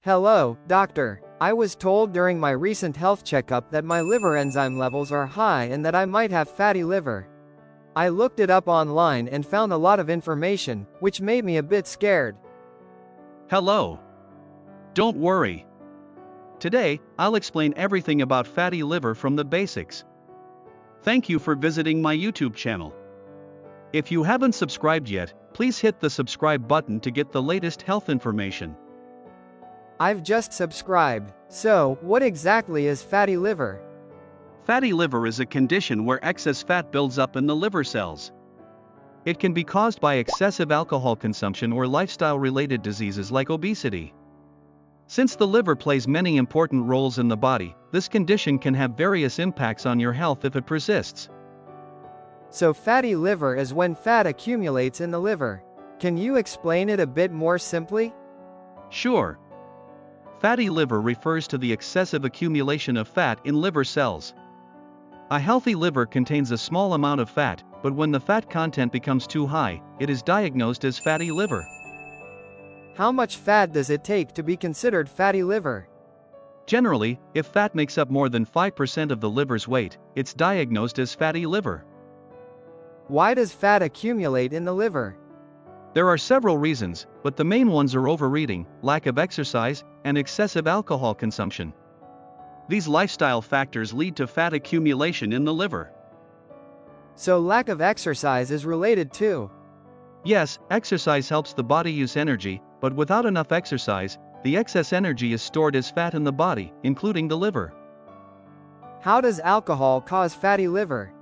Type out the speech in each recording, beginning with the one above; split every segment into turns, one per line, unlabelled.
Hello, doctor. I was told during my recent health checkup that my liver enzyme levels are high and that I might have fatty liver. I looked it up online and found a lot of information, which made me a bit scared.
Hello. Don't worry. Today, I'll explain everything about fatty liver from the basics. Thank you for visiting my YouTube channel. If you haven't subscribed yet, please hit the subscribe button to get the latest health information.
I've just subscribed. So, what exactly is fatty liver?
Fatty liver is a condition where excess fat builds up in the liver cells. It can be caused by excessive alcohol consumption or lifestyle-related diseases like obesity. Since the liver plays many important roles in the body, this condition can have various impacts on your health if it persists.
So fatty liver is when fat accumulates in the liver. Can you explain it a bit more simply?
Sure. Fatty liver refers to the excessive accumulation of fat in liver cells. A healthy liver contains a small amount of fat, but when the fat content becomes too high, it is diagnosed as fatty liver.
How much fat does it take to be considered fatty liver?
Generally, if fat makes up more than 5% of the liver's weight, it's diagnosed as fatty liver.
Why does fat accumulate in the liver?
There are several reasons, but the main ones are overeating, lack of exercise, and excessive alcohol consumption. These lifestyle factors lead to fat accumulation in the liver.
So lack of exercise is related too?
Yes, exercise helps the body use energy, but without enough exercise, the excess energy is stored as fat in the body, including the liver.
How does alcohol cause fatty liver?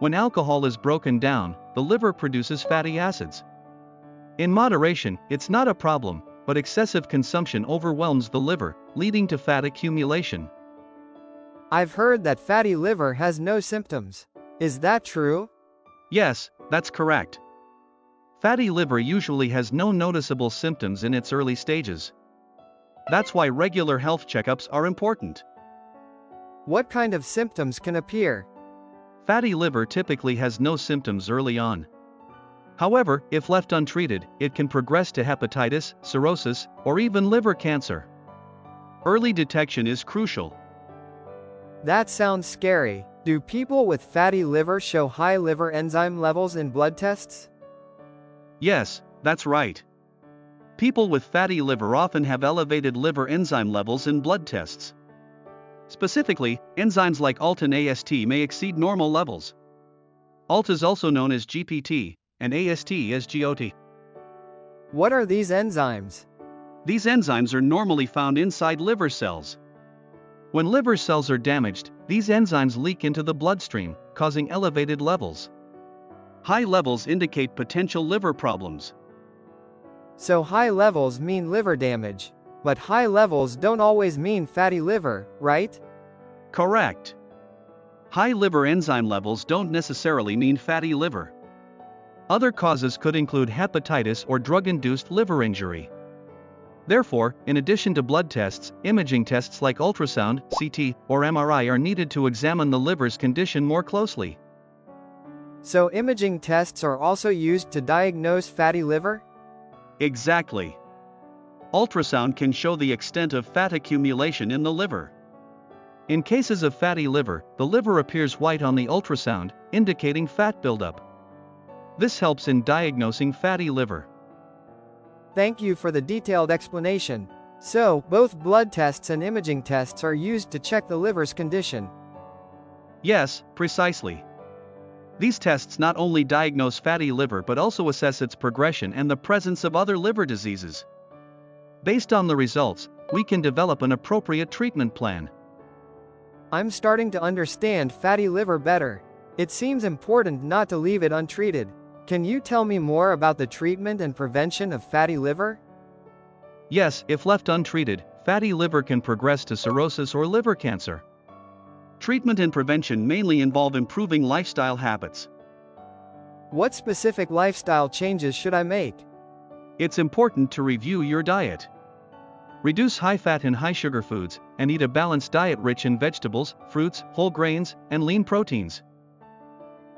When alcohol is broken down, the liver produces fatty acids. In moderation, it's not a problem, but excessive consumption overwhelms the liver, leading to fat accumulation.
I've heard that fatty liver has no symptoms. Is that true?
Yes, that's correct. Fatty liver usually has no noticeable symptoms in its early stages. That's why regular health checkups are important.
What kind of symptoms can appear?
Fatty liver typically has no symptoms early on. However, if left untreated, it can progress to hepatitis, cirrhosis, or even liver cancer. Early detection is crucial.
That sounds scary. Do people with fatty liver show high liver enzyme levels in blood tests?
Yes, that's right. People with fatty liver often have elevated liver enzyme levels in blood tests. Specifically, enzymes like ALT and AST may exceed normal levels. ALT is also known as GPT, and AST as GOT.
What are these enzymes?
These enzymes are normally found inside liver cells. When liver cells are damaged, these enzymes leak into the bloodstream, causing elevated levels. High levels indicate potential liver problems.
So high levels mean liver damage. But high levels don't always mean fatty liver, right?
Correct. High liver enzyme levels don't necessarily mean fatty liver. Other causes could include hepatitis or drug-induced liver injury. Therefore, in addition to blood tests, imaging tests like ultrasound, CT, or MRI are needed to examine the liver's condition more closely.
So imaging tests are also used to diagnose fatty liver?
Exactly. Ultrasound can show the extent of fat accumulation in the liver. In cases of fatty liver, the liver appears white on the ultrasound, indicating fat buildup. This helps in diagnosing fatty liver.
Thank you for the detailed explanation. So, both blood tests and imaging tests are used to check the liver's condition.
Yes, precisely. These tests not only diagnose fatty liver but also assess its progression and the presence of other liver diseases. Based on the results, we can develop an appropriate treatment plan.
I'm starting to understand fatty liver better. It seems important not to leave it untreated. Can you tell me more about the treatment and prevention of fatty liver?
Yes, if left untreated, fatty liver can progress to cirrhosis or liver cancer. Treatment and prevention mainly involve improving lifestyle habits.
What specific lifestyle changes should I make?
It's important to review your diet. Reduce high-fat and high-sugar foods, and eat a balanced diet rich in vegetables, fruits, whole grains, and lean proteins.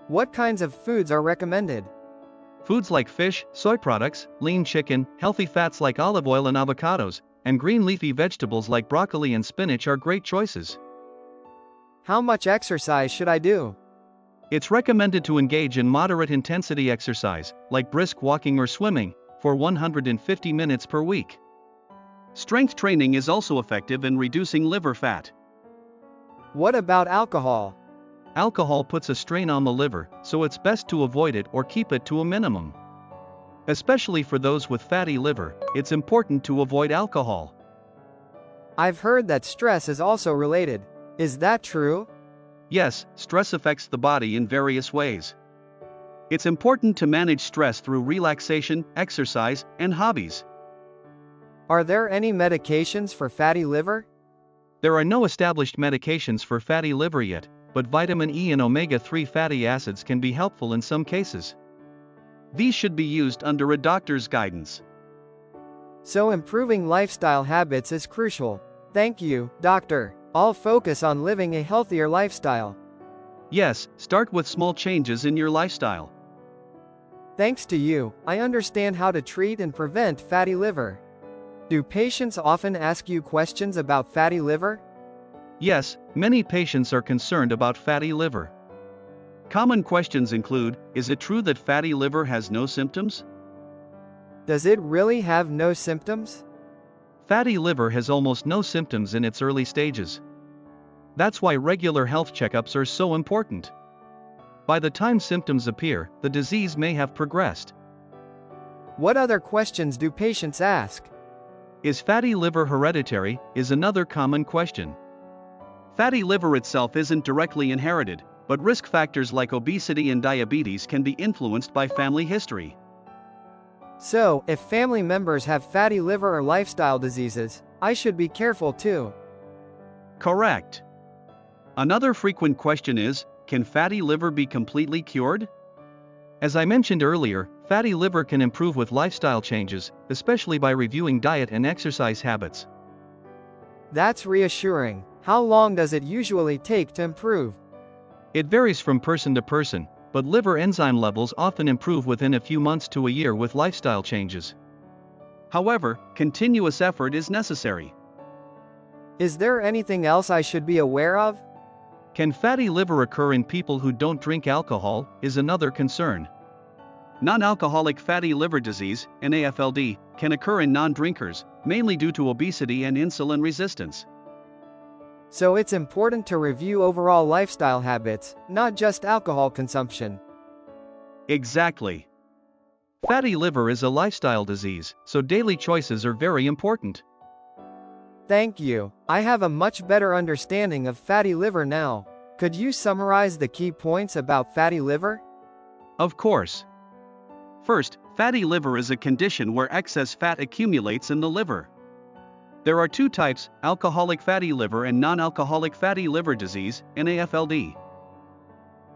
What kinds of foods are recommended?
Foods like fish, soy products, lean chicken, healthy fats like olive oil and avocados, and green leafy vegetables like broccoli and spinach are great choices.
How much exercise should I do?
It's recommended to engage in moderate intensity exercise, like brisk walking or swimming, for 150 minutes per week. Strength training is also effective in reducing liver fat.
What about alcohol?
Alcohol puts a strain on the liver, so it's best to avoid it or keep it to a minimum. Especially for those with fatty liver, it's important to avoid alcohol.
I've heard that stress is also related. Is that true?
Yes, stress affects the body in various ways. It's important to manage stress through relaxation, exercise, and hobbies.
Are there any medications for fatty liver?
There are no established medications for fatty liver yet, but vitamin E and omega-3 fatty acids can be helpful in some cases. These should be used under a doctor's guidance.
So improving lifestyle habits is crucial. Thank you, doctor. I'll focus on living a healthier lifestyle.
Yes, start with small changes in your lifestyle.
Thanks to you, I understand how to treat and prevent fatty liver. Do patients often ask you questions about fatty liver?
Yes, many patients are concerned about fatty liver. Common questions include, is it true that fatty liver has no symptoms?
Does it really have no symptoms?
Fatty liver has almost no symptoms in its early stages. That's why regular health checkups are so important. By the time symptoms appear, the disease may have progressed.
What other questions do patients ask?
Is fatty liver hereditary? Is another common question. Fatty liver itself isn't directly inherited, but risk factors like obesity and diabetes can be influenced by family history.
So, if family members have fatty liver or lifestyle diseases, I should be careful too.
Correct. Another frequent question is, can fatty liver be completely cured? As I mentioned earlier, fatty liver can improve with lifestyle changes, especially by reviewing diet and exercise habits.
That's reassuring. How long does it usually take to improve?
It varies from person to person, but liver enzyme levels often improve within a few months to a year with lifestyle changes. However, continuous effort is necessary.
Is there anything else I should be aware of?
Can fatty liver occur in people who don't drink alcohol, is another concern. Non-alcoholic fatty liver disease, NAFLD, can occur in non-drinkers, mainly due to obesity and insulin resistance.
So it's important to review overall lifestyle habits, not just alcohol consumption.
Exactly. Fatty liver is a lifestyle disease, so daily choices are very important.
Thank you. I have a much better understanding of fatty liver now. Could you summarize the key points about fatty liver?
Of course. First, fatty liver is a condition where excess fat accumulates in the liver. There are two types, alcoholic fatty liver and non-alcoholic fatty liver disease, NAFLD.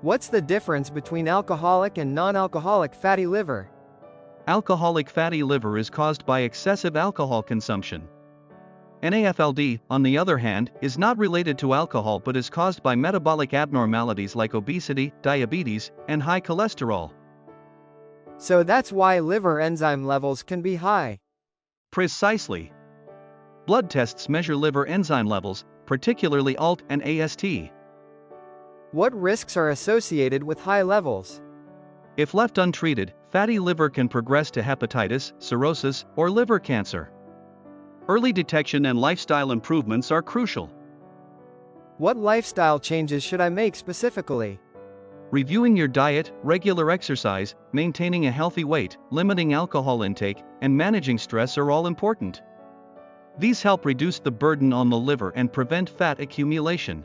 What's the difference between alcoholic and non-alcoholic fatty liver?
Alcoholic fatty liver is caused by excessive alcohol consumption. NAFLD, on the other hand, is not related to alcohol but is caused by metabolic abnormalities like obesity, diabetes, and high cholesterol.
So that's why liver enzyme levels can be high.
Precisely. Blood tests measure liver enzyme levels, particularly ALT and AST.
What risks are associated with high levels?
If left untreated, fatty liver can progress to hepatitis, cirrhosis, or liver cancer. Early detection and lifestyle improvements are crucial.
What lifestyle changes should I make specifically?
Reviewing your diet, regular exercise, maintaining a healthy weight, limiting alcohol intake, and managing stress are all important. These help reduce the burden on the liver and prevent fat accumulation.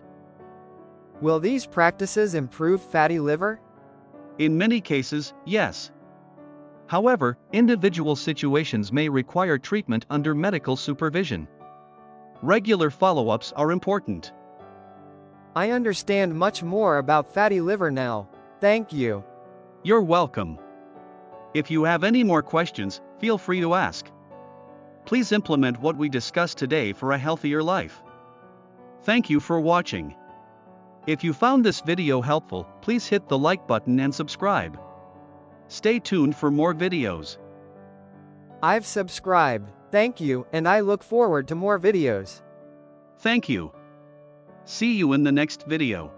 Will these practices improve fatty liver?
In many cases, yes. However, individual situations may require treatment under medical supervision. Regular follow-ups are important.
I understand much more about fatty liver now. Thank you.
You're welcome. If you have any more questions, feel free to ask. Please implement what we discussed today for a healthier life. Thank you for watching. If you found this video helpful, please hit the like button and subscribe. Stay tuned for more videos.
I've subscribed. Thank you, and I look forward to more videos.
Thank you. See you in the next video.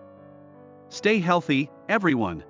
Stay healthy, everyone.